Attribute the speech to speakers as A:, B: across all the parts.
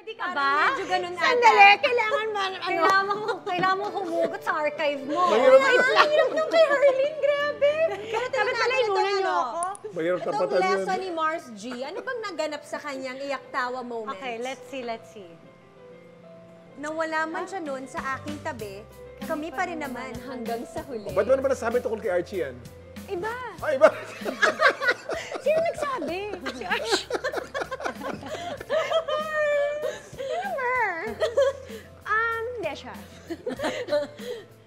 A: Hindi ka ba?
B: Medyo ganun ata.
C: Sandali, kailangan mo,
A: Kailangan mo humugot sa archive mo.
B: Hirap nung kay Harleen, grabe. Pero
A: Dapat pala inunan niyo ako.
D: Mahirap
B: Itong
D: tapatan yun.
B: lesson ni Mars G, ano bang naganap sa kanyang iyak-tawa moments?
A: Okay, let's see.
B: Nawala man siya noon sa aking tabi, kami pa rin naman hanggang sa huli.
D: Ba't mo naman nasabi tungkol kay Archie yan?
C: Iba.
D: Ay, iba!
C: Sino nagsabi? Si Archie. Hindi siya.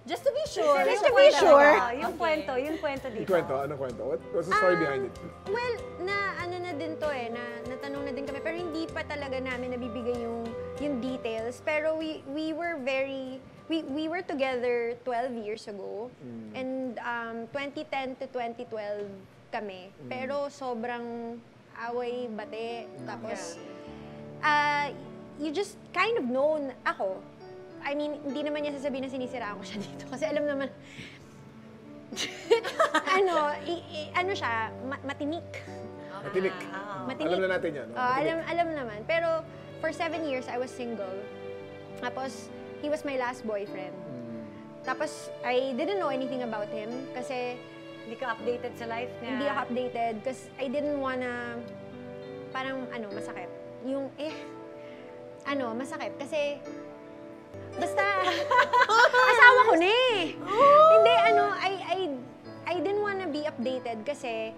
B: Just to be sure.
C: Just to be sure.
A: Yung kwento dito.
D: Yung kwento, anong kwento? What's the story behind it?
C: Well, ano na din to natanong na din kami, pero hindi pa talaga namin nabibigay yung details. Pero we were together 12 years ago. And 2010 to 2012 kami. Pero sobrang away, bate. Tapos, you just kind of know ako. I mean, hindi naman niya sasabihin na sinisiraan ko siya dito. Kasi alam naman, ano siya, matinik.
D: Matinik.
C: Matinik.
D: Alam na natin yan. No? Matinik.
C: Alam naman. Pero for 7 years, I was single. Tapos, he was my last boyfriend. Tapos, I didn't know anything about him kasi
A: Hindi ka updated sa life niya.
C: hindi ako updated because I didn't wanna, parang masakit. Masakit kasi, basta, asawa ko na eh. Hindi, I didn't wanna be updated kasi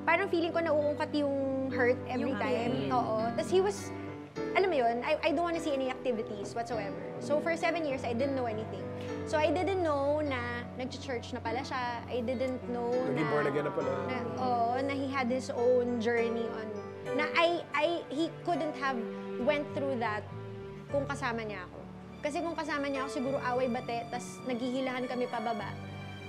C: parang feeling ko nauungkat yung hurt every time. Oo. Tapos he was, alam mo yun, I don't wanna see any activities whatsoever. So for 7 years, I didn't know anything. So I didn't know na nag-church na pala siya. I didn't know
D: Naging born again na pala.
C: na he had his own journey on, na he couldn't have went through that kung kasama niya ako. Kasi kung kasama niya ako, siguro away bate, tas naghihilahan kami pababa.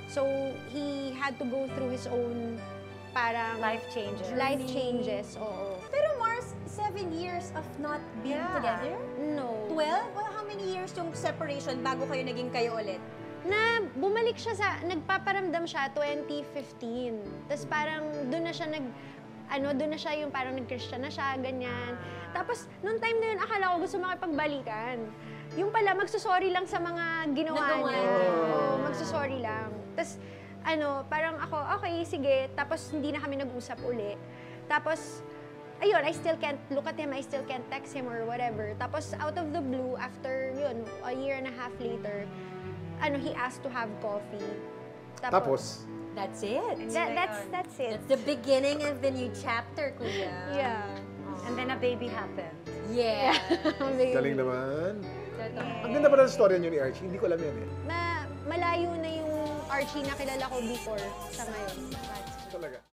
C: So, he had to go through his own parang
A: Life changes.
C: Life changes, oo.
B: Pero Mars, 7 years of not being together?
C: No.
B: 12? Well, how many years yung separation bago kayo naging kayo ulit?
C: Na bumalik siya nagpaparamdam siya 2015. Tapos parang doon na siya doon na siya yung parang nag-Christian na siya, ganyan. Tapos, noong time na yun, akala ko gusto makipagbalikan. Yung pala, magsusorry lang sa mga ginawa niya. Oo, magsusorry lang. Tapos, parang ako, okay, sige. Tapos, hindi na kami nag-usap uli. Tapos, ayun, I still can't look at him, I still can't text him or whatever. Tapos, out of the blue, after yun, a year and a half later, he asked to have coffee.
D: Tapos?
B: That's it.
C: That's it.
B: That's the beginning of the new chapter, Kuya.
C: Yeah.
A: And then a baby happened.
B: Yeah.
D: Galing naman. Ang ganda pala ng story niyo ni Archie. Hindi ko alam yan eh.
C: Malayo na yung Archie na kilala ko before sa ngayon.
D: Talaga.